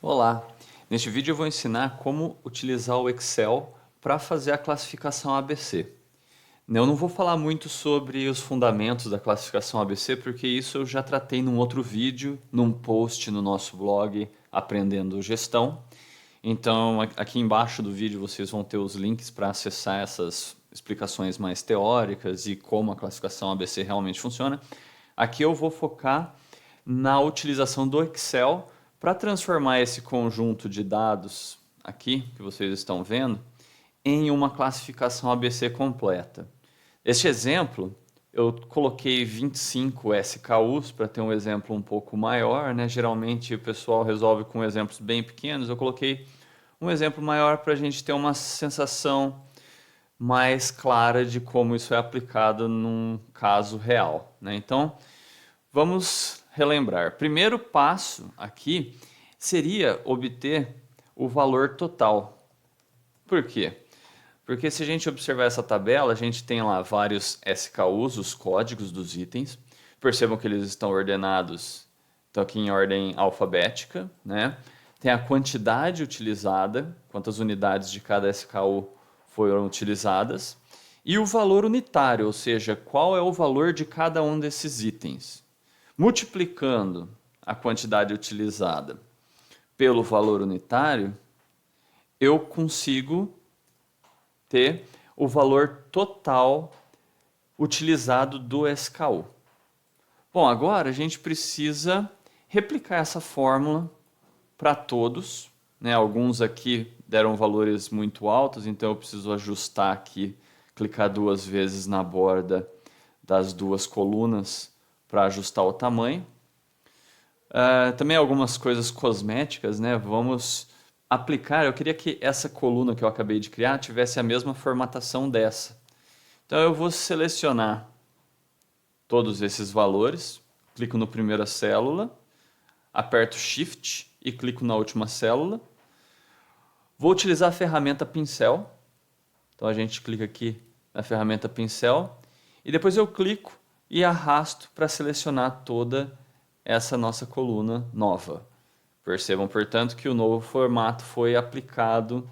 Olá! Neste vídeo eu vou ensinar como utilizar o Excel para fazer a classificação ABC. Eu não vou falar muito sobre os fundamentos da classificação ABC, porque isso eu já tratei num outro vídeo, num post no nosso blog Aprendendo Gestão. Então aqui embaixo do vídeo vocês vão ter os links para acessar essas explicações mais teóricas e como a classificação ABC realmente funciona. Aqui eu vou focar na utilização do Excel para transformar esse conjunto de dados aqui, que vocês estão vendo, em uma classificação ABC completa. Este exemplo, eu coloquei 25 SKUs para ter um exemplo um pouco maior, né? Geralmente o pessoal resolve com exemplos bem pequenos, eu coloquei um exemplo maior para a gente ter uma sensação mais clara de como isso é aplicado num caso real, né? Então, vamos relembrar. Primeiro passo aqui seria obter o valor total. Por quê? Porque se a gente observar essa tabela, a gente tem lá vários SKUs, os códigos dos itens. Percebam que eles estão ordenados, estão aqui em ordem alfabética, né? Tem a quantidade utilizada, quantas unidades de cada SKU foram utilizadas, e o valor unitário, ou seja, qual é o valor de cada um desses itens. Multiplicando a quantidade utilizada pelo valor unitário, eu consigo ter o valor total utilizado do SKU. Bom, agora a gente precisa replicar essa fórmula para todos, né? Alguns aqui deram valores muito altos, então eu preciso ajustar aqui, clicar duas vezes na borda das duas colunas para ajustar o tamanho. Também algumas coisas cosméticas, né? Vamos aplicar. Eu queria que essa coluna que eu acabei de criar tivesse a mesma formatação dessa. Então eu vou selecionar todos esses valores, clico no primeira célula, aperto Shift e clico na última célula. Vou utilizar a ferramenta pincel. Então a gente clica aqui na ferramenta pincel e depois eu clico e arrasto para selecionar toda essa nossa coluna nova. Percebam, portanto, que o novo formato foi aplicado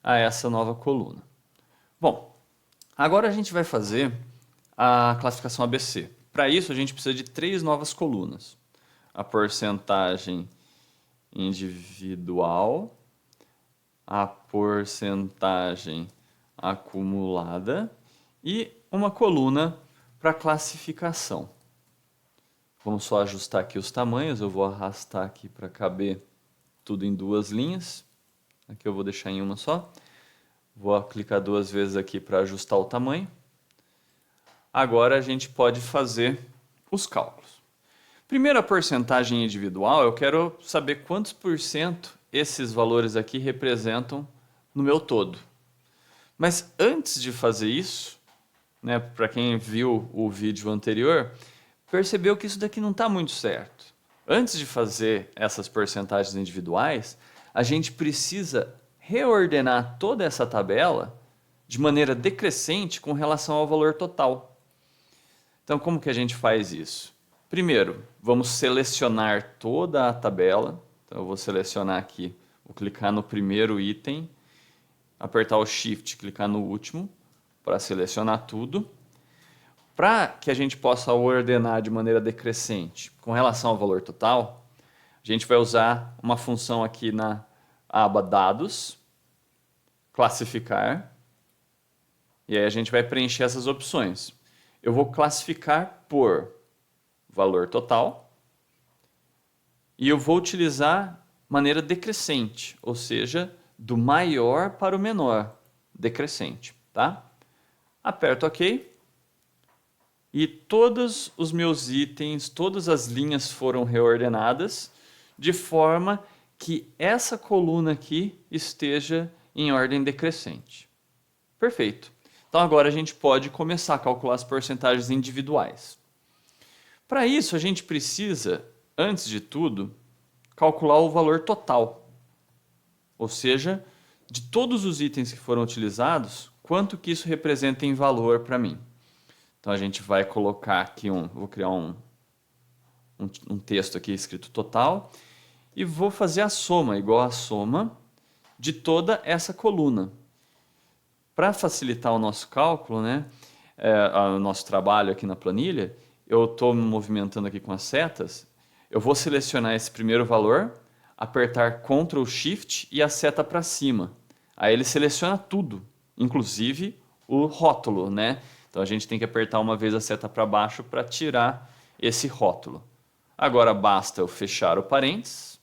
a essa nova coluna. Bom, agora a gente vai fazer a classificação ABC. Para isso, a gente precisa de 3 novas colunas. A porcentagem individual, a porcentagem acumulada e uma coluna para classificação. Vamos só ajustar aqui os tamanhos, eu vou arrastar aqui para caber tudo em 2 linhas. Aqui eu vou deixar em uma só. Vou clicar 2 vezes aqui para ajustar o tamanho. Agora a gente pode fazer os cálculos. Primeiro, a porcentagem individual, eu quero saber quantos por cento esses valores aqui representam no meu todo. Mas antes de fazer isso, né, para quem viu o vídeo anterior, percebeu que isso daqui não está muito certo. Antes de fazer essas porcentagens individuais, a gente precisa reordenar toda essa tabela de maneira decrescente com relação ao valor total. Então, como que a gente faz isso? Primeiro, vamos selecionar toda a tabela. Então, eu vou selecionar aqui, vou clicar no primeiro item, apertar o Shift, clicar no último, para selecionar tudo. Para que a gente possa ordenar de maneira decrescente com relação ao valor total, a gente vai usar uma função aqui na aba Dados, Classificar, e aí a gente vai preencher essas opções. Eu vou classificar por valor total e eu vou utilizar maneira decrescente, ou seja, do maior para o menor, decrescente, tá? Aperto OK. E todos os meus itens, todas as linhas foram reordenadas de forma que essa coluna aqui esteja em ordem decrescente. Perfeito. Então agora a gente pode começar a calcular as porcentagens individuais. Para isso a gente precisa, antes de tudo, calcular o valor total. Ou seja, de todos os itens que foram utilizados, quanto que isso representa em valor para mim. Então a gente vai colocar aqui vou criar um texto aqui escrito total, e vou fazer a soma, igual a soma de toda essa coluna. Para facilitar o nosso cálculo, né, o nosso trabalho aqui na planilha, eu estou me movimentando aqui com as setas, eu vou selecionar esse primeiro valor, apertar Ctrl Shift e a seta para cima. Aí ele seleciona tudo, inclusive o rótulo, né? Então a gente tem que apertar uma vez a seta para baixo para tirar esse rótulo. Agora basta eu fechar o parênteses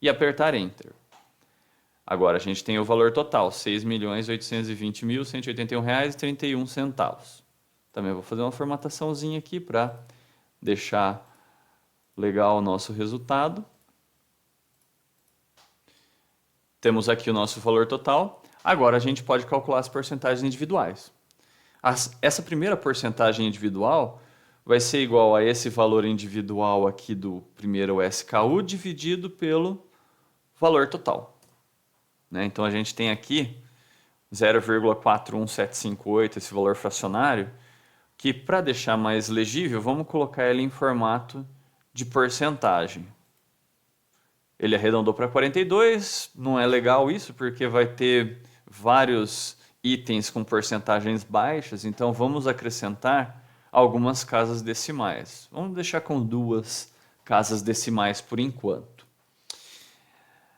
e apertar Enter. Agora a gente tem o valor total, R$ 6.820.181,31. Também vou fazer uma formataçãozinha aqui para deixar legal o nosso resultado. Temos aqui o nosso valor total. Agora a gente pode calcular as porcentagens individuais. Essa primeira porcentagem individual vai ser igual a esse valor individual aqui do primeiro SKU dividido pelo valor total. Né? Então a gente tem aqui 0,41758, esse valor fracionário, que para deixar mais legível, vamos colocar ele em formato de porcentagem. Ele arredondou para 42, não é legal isso, porque vai ter vários itens com porcentagens baixas, então vamos acrescentar algumas casas decimais. Vamos deixar com 2 casas decimais por enquanto.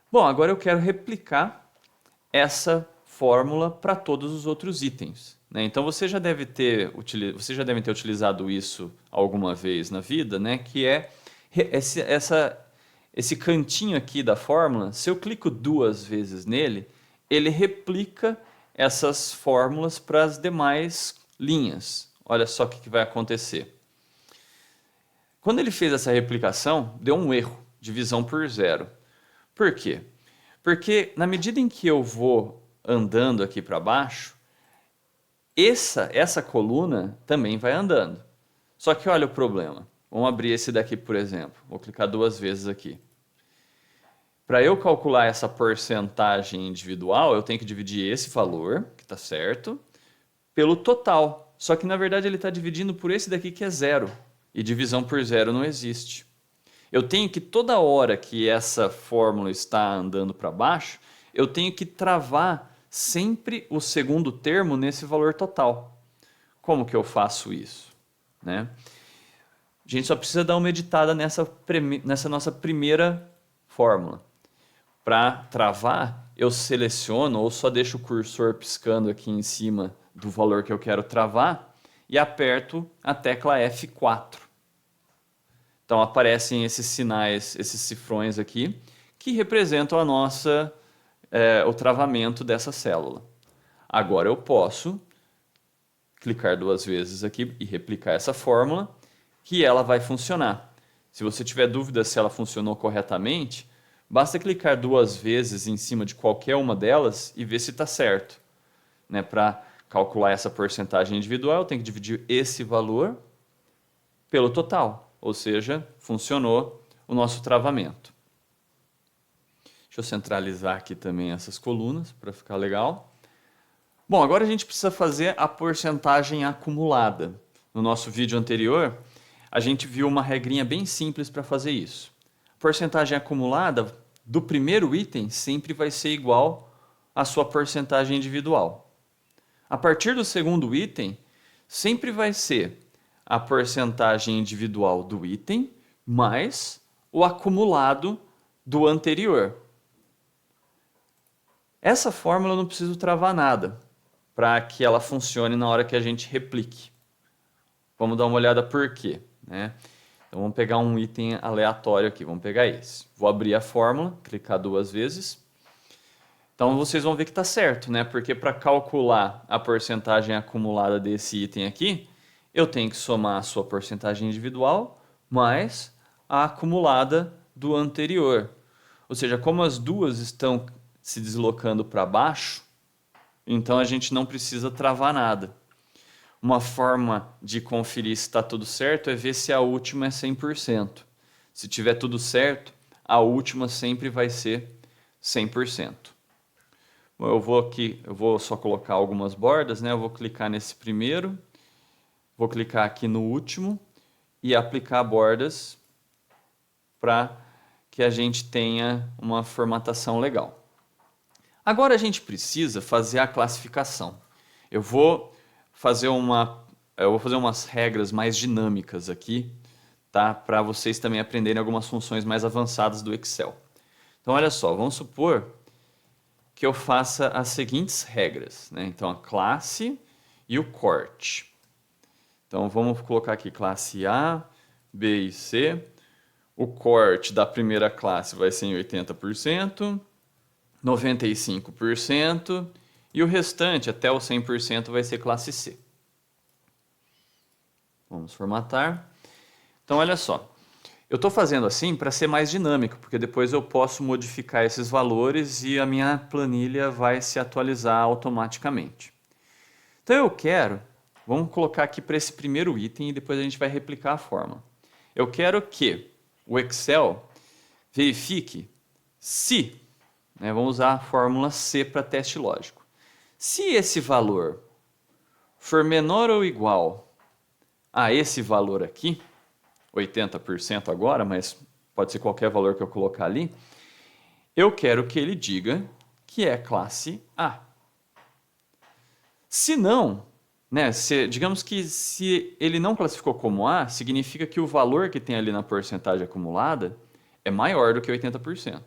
Bom, agora eu quero replicar essa fórmula para todos os outros itens. Né? Então vocês já devem ter utilizado isso alguma vez na vida, né? Que é esse cantinho aqui da fórmula. Se eu clico 2 vezes nele, ele replica essas fórmulas para as demais linhas. Olha só o que vai acontecer. Quando ele fez essa replicação, deu um erro, divisão por 0. Por quê? Porque na medida em que eu vou andando aqui para baixo, essa coluna também vai andando. Só que olha o problema. Vamos abrir esse daqui, por exemplo. Vou clicar 2 vezes aqui. Para eu calcular essa porcentagem individual, eu tenho que dividir esse valor, que está certo, pelo total. Só que na verdade ele está dividindo por esse daqui que é 0. E divisão por 0 não existe. Eu tenho que, toda hora que essa fórmula está andando para baixo, eu tenho que travar sempre o segundo termo nesse valor total. Como que eu faço isso? Né? A gente só precisa dar uma editada nessa nossa primeira fórmula. Para travar, eu seleciono ou só deixo o cursor piscando aqui em cima do valor que eu quero travar e aperto a tecla F4. Então aparecem esses sinais, esses cifrões aqui, que representam o travamento dessa célula. Agora eu posso clicar 2 vezes aqui e replicar essa fórmula, que ela vai funcionar. Se você tiver dúvida se ela funcionou corretamente, basta clicar 2 vezes em cima de qualquer uma delas e ver se está certo. Né? Para calcular essa porcentagem individual, eu tenho que dividir esse valor pelo total. Ou seja, funcionou o nosso travamento. Deixa eu centralizar aqui também essas colunas para ficar legal. Bom, agora a gente precisa fazer a porcentagem acumulada. No nosso vídeo anterior, a gente viu uma regrinha bem simples para fazer isso. A porcentagem acumulada do primeiro item sempre vai ser igual à sua porcentagem individual. A partir do segundo item, sempre vai ser a porcentagem individual do item mais o acumulado do anterior. Essa fórmula eu não preciso travar nada para que ela funcione na hora que a gente replique. Vamos dar uma olhada por quê, né? Então vamos pegar um item aleatório aqui, vamos pegar esse. Vou abrir a fórmula, clicar 2 vezes. Então vocês vão ver que está certo, né? Porque para calcular a porcentagem acumulada desse item aqui, eu tenho que somar a sua porcentagem individual mais a acumulada do anterior. Ou seja, como as duas estão se deslocando para baixo, então a gente não precisa travar nada. Uma forma de conferir se está tudo certo é ver se a última é 100%. Se tiver tudo certo, a última sempre vai ser 100%. Bom, eu vou só colocar algumas bordas, né? Eu vou clicar nesse primeiro. Vou clicar aqui no último e aplicar bordas para que a gente tenha uma formatação legal. Agora a gente precisa fazer a classificação. Eu vou fazer umas regras mais dinâmicas aqui, tá? Para vocês também aprenderem algumas funções mais avançadas do Excel. Então, olha só, vamos supor que eu faça as seguintes regras, né? Então, a classe e o corte. Então, vamos colocar aqui classe A, B e C. O corte da primeira classe vai ser em 80%, 95%, e o restante, até o 100%, vai ser classe C. Vamos formatar. Então, olha só. Eu estou fazendo assim para ser mais dinâmico, porque depois eu posso modificar esses valores e a minha planilha vai se atualizar automaticamente. Então, vamos colocar aqui para esse primeiro item e depois a gente vai replicar a fórmula. Eu quero que o Excel verifique se, né, vamos usar a fórmula C para teste lógico. Se esse valor for menor ou igual a esse valor aqui, 80% agora, mas pode ser qualquer valor que eu colocar ali, eu quero que ele diga que é classe A. Se não, né, digamos que se ele não classificou como A, significa que o valor que tem ali na porcentagem acumulada é maior do que 80%.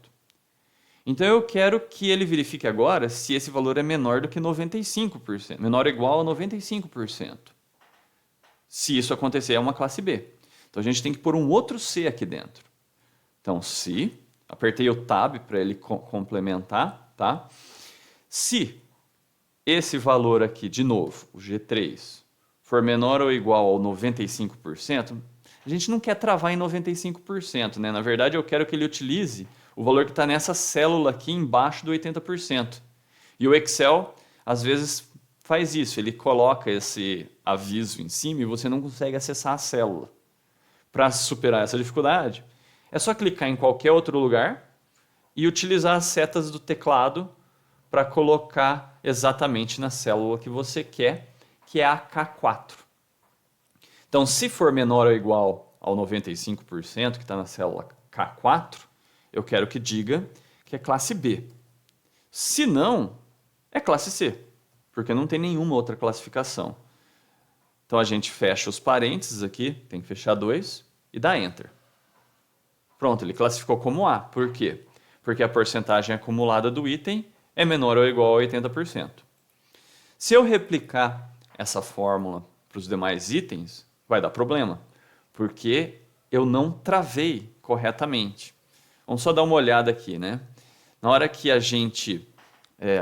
Então eu quero que ele verifique agora se esse valor é menor do que 95%, menor ou igual a 95%. Se isso acontecer, é uma classe B. Então a gente tem que pôr um outro C aqui dentro. Então, se, apertei o Tab para ele complementar, tá? Se esse valor aqui, de novo, o G3, for menor ou igual ao 95%, a gente não quer travar em 95%, né? Na verdade, eu quero que ele utilize o valor que está nessa célula aqui embaixo do 80%. E o Excel, às vezes, faz isso. Ele coloca esse aviso em cima e você não consegue acessar a célula. Para superar essa dificuldade, é só clicar em qualquer outro lugar e utilizar as setas do teclado para colocar exatamente na célula que você quer, que é a K4. Então, se for menor ou igual ao 95%, que está na célula K4, eu quero que diga que é classe B. Se não, é classe C, porque não tem nenhuma outra classificação. Então a gente fecha os parênteses aqui, tem que fechar dois, e dá Enter. Pronto, ele classificou como A. Por quê? Porque a porcentagem acumulada do item é menor ou igual a 80%. Se eu replicar essa fórmula para os demais itens, vai dar problema, porque eu não travei corretamente. Vamos só dar uma olhada aqui, né? Na hora que a gente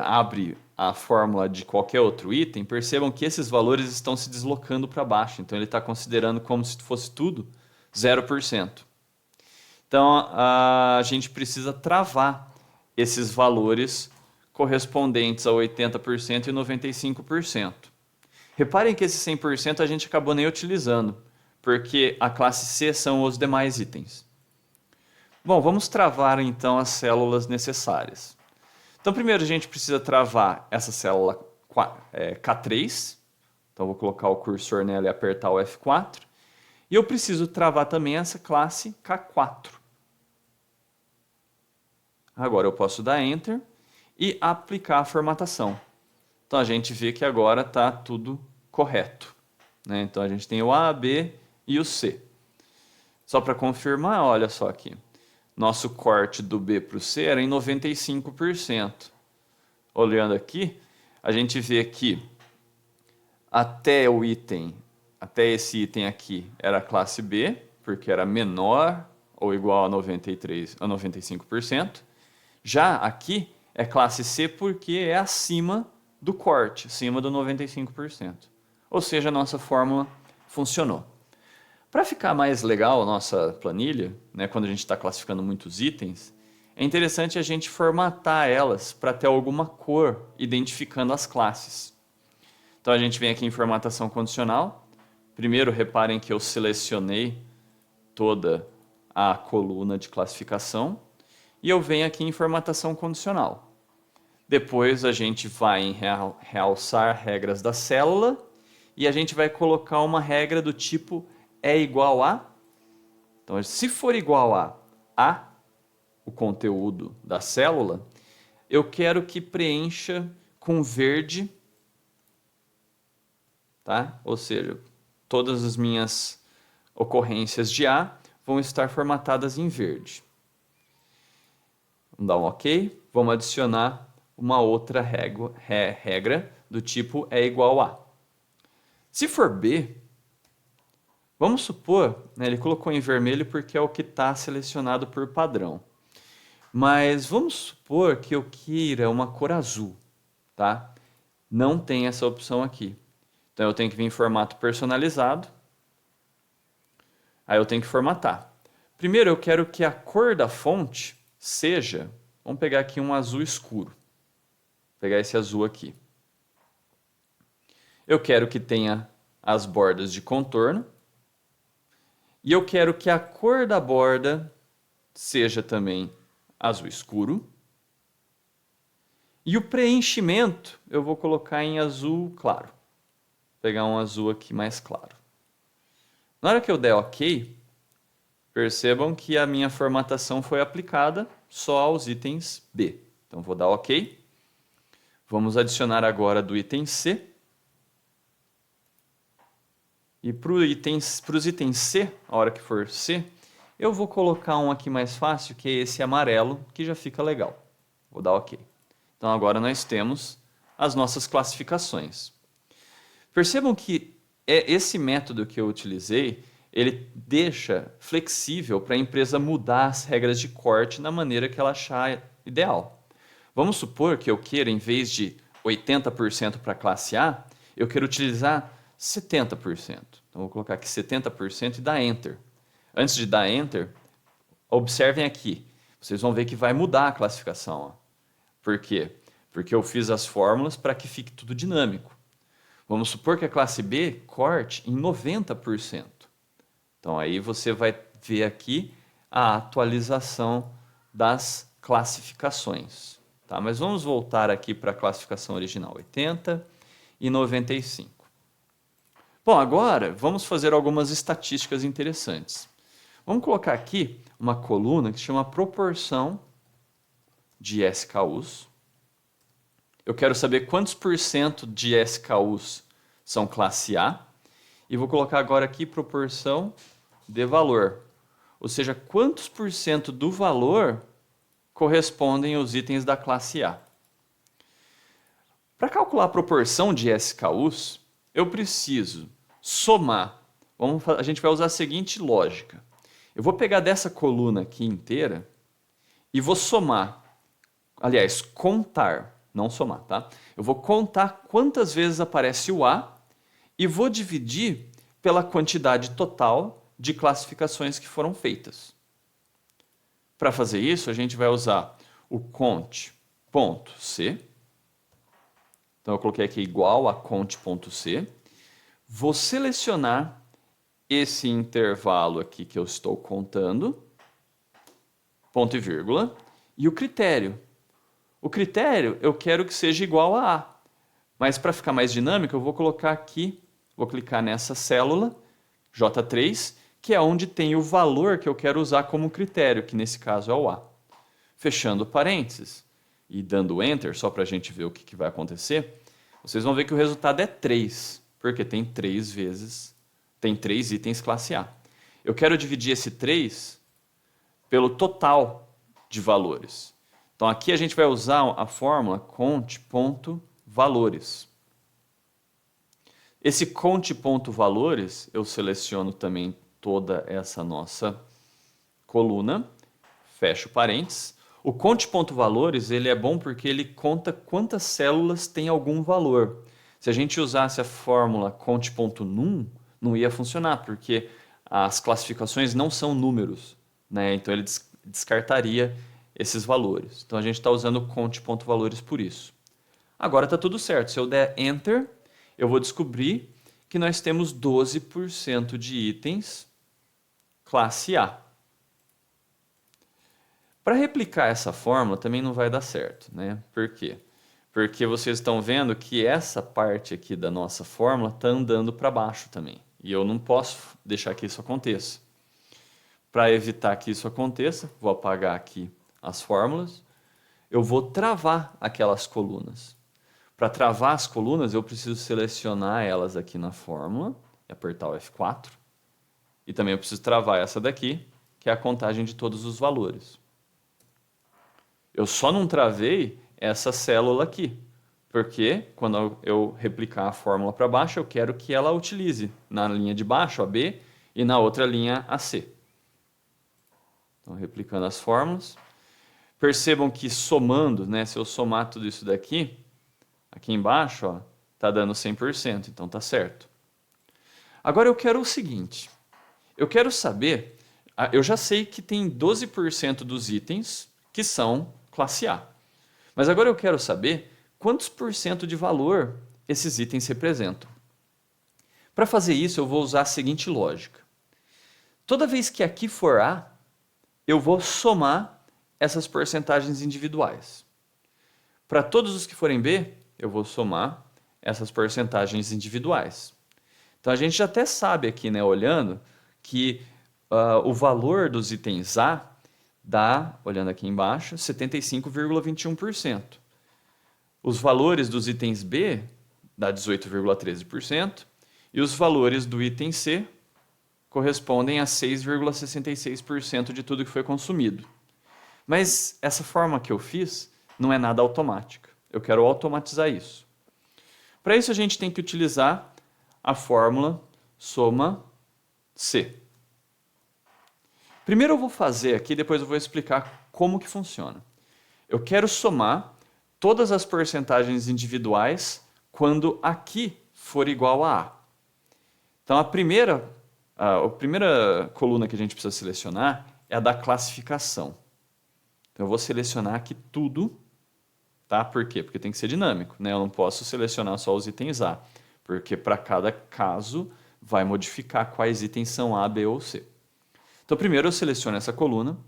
abre a fórmula de qualquer outro item, percebam que esses valores estão se deslocando para baixo. Então, ele está considerando como se fosse tudo 0%. Então, a gente precisa travar esses valores correspondentes a 80% e 95%. Reparem que esse 100% a gente acabou nem utilizando, porque a classe C são os demais itens. Bom, vamos travar então as células necessárias. Então, primeiro a gente precisa travar essa célula K3. Então, vou colocar o cursor nela e apertar o F4. E eu preciso travar também essa classe K4. Agora eu posso dar Enter e aplicar a formatação. Então, a gente vê que agora está tudo correto, né? Então, a gente tem o A, B e o C. Só para confirmar, olha só aqui. Nosso corte do B para o C era em 95%. Olhando aqui, a gente vê que até esse item aqui era classe B, porque era menor ou igual a 95%. Já aqui é classe C porque é acima do corte, acima do 95%. Ou seja, a nossa fórmula funcionou. Para ficar mais legal a nossa planilha, né, quando a gente está classificando muitos itens, é interessante a gente formatar elas para ter alguma cor identificando as classes. Então a gente vem aqui em formatação condicional. Primeiro, reparem que eu selecionei toda a coluna de classificação e eu venho aqui em formatação condicional. Depois a gente vai em realçar regras da célula e a gente vai colocar uma regra do tipo é igual a. Então, se for igual a A, o conteúdo da célula, eu quero que preencha com verde, tá? Ou seja, todas as minhas ocorrências de A vão estar formatadas em verde. Vamos dar um OK. Vamos adicionar uma outra regra do tipo é igual a. Se for B, vamos supor, né, ele colocou em vermelho porque é o que está selecionado por padrão. Mas vamos supor que eu queira uma cor azul, tá? Não tem essa opção aqui. Então eu tenho que vir em formato personalizado. Aí eu tenho que formatar. Primeiro eu quero que a cor da fonte seja, vamos pegar aqui um azul escuro. Vou pegar esse azul aqui. Eu quero que tenha as bordas de contorno. E eu quero que a cor da borda seja também azul escuro. E o preenchimento eu vou colocar em azul claro. Vou pegar um azul aqui mais claro. Na hora que eu der OK, percebam que a minha formatação foi aplicada só aos itens B. Então vou dar OK. Vamos adicionar agora do item C. E para os itens C, a hora que for C, eu vou colocar um aqui mais fácil, que é esse amarelo, que já fica legal. Vou dar OK. Então agora nós temos as nossas classificações. Percebam que esse método que eu utilizei, ele deixa flexível para a empresa mudar as regras de corte na maneira que ela achar ideal. Vamos supor que eu queira, em vez de 80% para a classe A, eu quero utilizar 70%. Então vou colocar aqui 70% e dar Enter. Antes de dar Enter, observem aqui. Vocês vão ver que vai mudar a classificação. Ó. Por quê? Porque eu fiz as fórmulas para que fique tudo dinâmico. Vamos supor que a classe B corte em 90%. Então aí você vai ver aqui a atualização das classificações. Tá? Mas vamos voltar aqui para a classificação original, 80 e 95. Bom, agora vamos fazer algumas estatísticas interessantes. Vamos colocar aqui uma coluna que se chama proporção de SKUs. Eu quero saber quantos por cento de SKUs são classe A. E vou colocar agora aqui proporção de valor. Ou seja, quantos por cento do valor correspondem aos itens da classe A. Para calcular a proporção de SKUs, eu preciso somar. A gente vai usar a seguinte lógica. Eu vou pegar dessa coluna aqui inteira e vou somar. Aliás, contar. Não somar, tá? Eu vou contar quantas vezes aparece o A e vou dividir pela quantidade total de classificações que foram feitas. Para fazer isso, a gente vai usar o cont.c. Então, eu coloquei aqui igual a cont.c. Vou selecionar esse intervalo aqui que eu estou contando, ponto e vírgula, e o critério. O critério eu quero que seja igual a A. Mas para ficar mais dinâmico, eu vou colocar aqui, vou clicar nessa célula, J3, que é onde tem o valor que eu quero usar como critério, que nesse caso é o A. Fechando parênteses e dando Enter, só para a gente ver o que vai acontecer, vocês vão ver que o resultado é 3, porque tem 3 itens classe A. Eu quero dividir esse 3 pelo total de valores. Então aqui a gente vai usar a fórmula cont.valores. Esse cont.valores, eu seleciono também toda essa nossa coluna, fecho parênteses. O cont.valores ele é bom porque ele conta quantas células tem algum valor. Se a gente usasse a fórmula cont.num, não ia funcionar, porque as classificações não são números, né? Então ele descartaria esses valores. Então a gente está usando o cont.valores por isso. Agora está tudo certo. Se eu der Enter, eu vou descobrir que nós temos 12% de itens classe A. Para replicar essa fórmula também não vai dar certo, né? Por quê? Porque vocês estão vendo que essa parte aqui da nossa fórmula está andando para baixo também. E eu não posso deixar que isso aconteça. Para evitar que isso aconteça, vou apagar aqui as fórmulas, eu vou travar aquelas colunas. Para travar as colunas, eu preciso selecionar elas aqui na fórmula, e apertar o F4. E também eu preciso travar essa daqui, que é a contagem de todos os valores. Eu só não travei essa célula aqui, porque quando eu replicar a fórmula para baixo, eu quero que ela utilize na linha de baixo a B e na outra linha a C. Então, replicando as fórmulas. Percebam que somando, né, se eu somar tudo isso daqui, aqui embaixo está dando 100%, então está certo. Agora eu quero o seguinte, eu quero saber, eu já sei que tem 12% dos itens que são classe A, mas agora eu quero saber quantos por cento de valor esses itens representam. Para fazer isso eu vou usar a seguinte lógica. Toda vez que aqui for A, eu vou somar essas porcentagens individuais. Para todos os que forem B, eu vou somar essas porcentagens individuais. Então a gente já até sabe aqui, né, olhando, que o valor dos itens A dá, olhando aqui embaixo, 75,21%. Os valores dos itens B dá 18,13%. E os valores do item C correspondem a 6,66% de tudo que foi consumido. Mas essa forma que eu fiz não é nada automática. Eu quero automatizar isso. Para isso a gente tem que utilizar a fórmula soma C. Primeiro eu vou fazer aqui, depois eu vou explicar como que funciona. Eu quero somar todas as porcentagens individuais quando aqui for igual a A. Então a primeira coluna que a gente precisa selecionar é a da classificação. Então eu vou selecionar aqui tudo, tá? Por quê? Porque tem que ser dinâmico, né? Eu não posso selecionar só os itens A, porque para cada caso vai modificar quais itens são A, B ou C. Então primeiro eu seleciono essa coluna,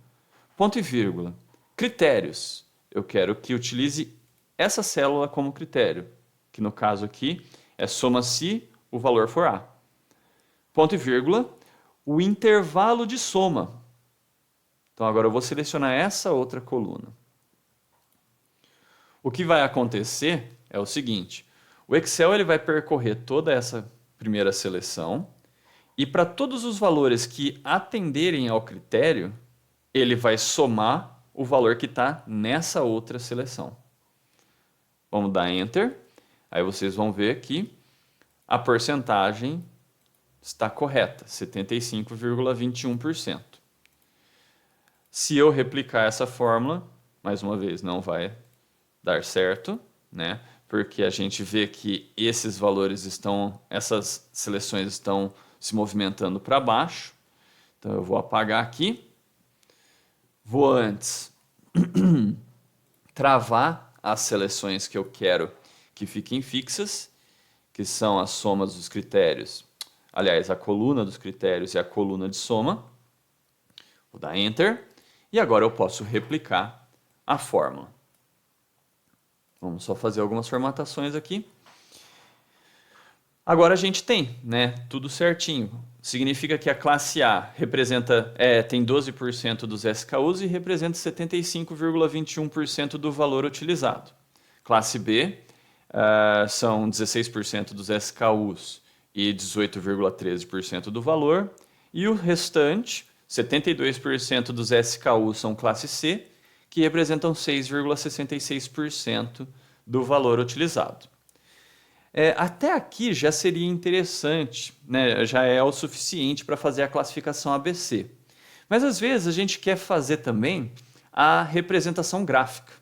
ponto e vírgula, critérios. Eu quero que utilize essa célula como critério, que no caso aqui é soma se o valor for A. Ponto e vírgula, o intervalo de soma. Então agora eu vou selecionar essa outra coluna. O que vai acontecer é o seguinte, o Excel ele vai percorrer toda essa primeira seleção e para todos os valores que atenderem ao critério, ele vai somar o valor que está nessa outra seleção. Vamos dar Enter, aí vocês vão ver que a porcentagem está correta, 75,21%. Se eu replicar essa fórmula, mais uma vez, não vai dar certo, né? Porque a gente vê que esses valores essas seleções estão se movimentando para baixo. Então eu vou apagar aqui. Vou antes travar as seleções que eu quero que fiquem fixas, que são as somas dos critérios. Aliás, a coluna dos critérios e a coluna de soma. Vou dar Enter. E agora eu posso replicar a fórmula. Vamos só fazer algumas formatações aqui. Agora a gente tem, né, tudo certinho. Significa que a classe A tem 12% dos SKUs e representa 75,21% do valor utilizado. Classe B são 16% dos SKUs e 18,13% do valor. E o restante, 72% dos SKUs são classe C, que representam 6,66% do valor utilizado. Até aqui já seria interessante, né? Já é o suficiente para fazer a classificação ABC. Mas às vezes a gente quer fazer também a representação gráfica,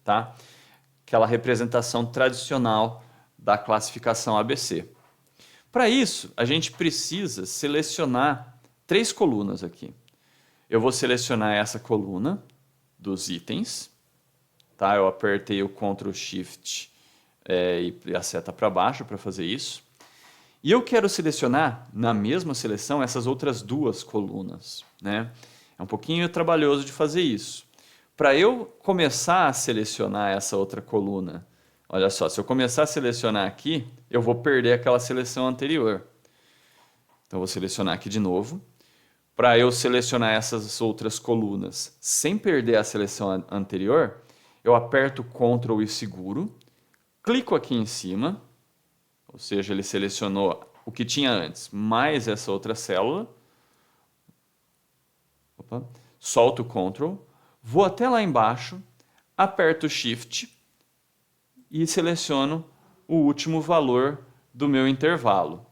tá? Aquela representação tradicional da classificação ABC. Para isso, a gente precisa selecionar 3 colunas aqui. Eu vou selecionar essa coluna dos itens, tá? Eu apertei o Ctrl Shift e a seta para baixo para fazer isso. E eu quero selecionar na mesma seleção essas outras 2 colunas, né? É um pouquinho trabalhoso de fazer isso. Para eu começar a selecionar essa outra coluna, olha só, se eu começar a selecionar aqui, eu vou perder aquela seleção anterior. Então, eu vou selecionar aqui de novo. para eu selecionar essas outras colunas sem perder a seleção anterior, eu aperto Ctrl e seguro, clico aqui em cima, ou seja, ele selecionou o que tinha antes, mais essa outra célula. Opa, solto o Ctrl, vou até lá embaixo, aperto Shift e seleciono o último valor do meu intervalo.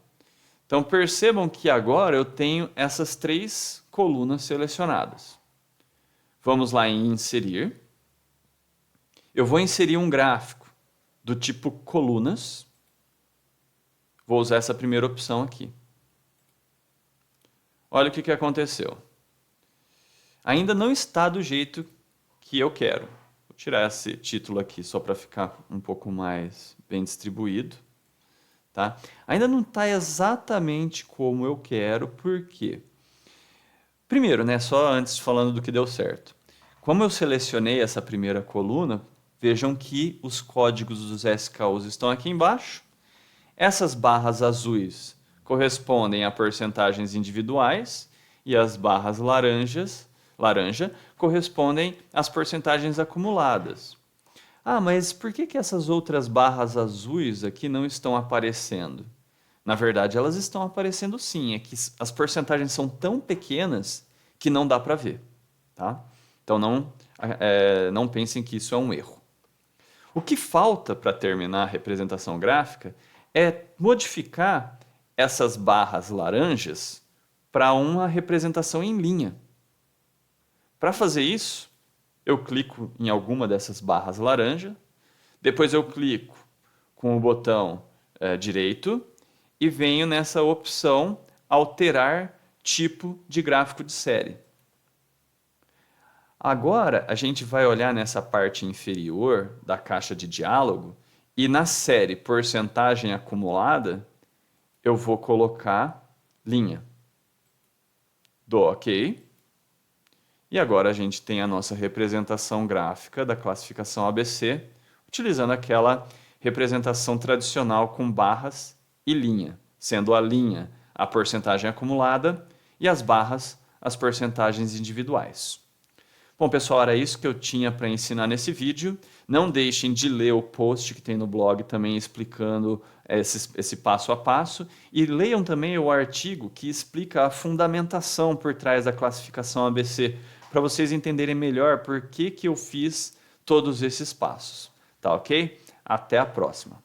Então percebam que agora eu tenho essas 3 colunas selecionadas. Vamos lá em inserir. Eu vou inserir um gráfico do tipo colunas. Vou usar essa primeira opção aqui. Olha o que aconteceu. Ainda não está do jeito que eu quero. Vou tirar esse título aqui só para ficar um pouco mais bem distribuído. Tá? Ainda não está exatamente como eu quero, por quê? Primeiro, né, só antes falando do que deu certo. Como eu selecionei essa primeira coluna, vejam que os códigos dos SKUs estão aqui embaixo. Essas barras azuis correspondem a porcentagens individuais e as barras laranja correspondem às porcentagens acumuladas. Ah, mas por que essas outras barras azuis aqui não estão aparecendo? Na verdade, elas estão aparecendo sim, é que as porcentagens são tão pequenas que não dá para ver. Tá? Então não pensem que isso é um erro. O que falta para terminar a representação gráfica é modificar essas barras laranjas para uma representação em linha. Para fazer isso, eu clico em alguma dessas barras laranja, depois eu clico com o botão direito e venho nessa opção alterar tipo de gráfico de série. Agora a gente vai olhar nessa parte inferior da caixa de diálogo e na série porcentagem acumulada eu vou colocar linha. Dou OK. E agora a gente tem a nossa representação gráfica da classificação ABC, utilizando aquela representação tradicional com barras e linha, sendo a linha a porcentagem acumulada e as barras as porcentagens individuais. Bom, pessoal, era isso que eu tinha para ensinar nesse vídeo. Não deixem de ler o post que tem no blog também explicando esse passo a passo. E leiam também o artigo que explica a fundamentação por trás da classificação ABC, para vocês entenderem melhor por que eu fiz todos esses passos. Tá ok? Até a próxima.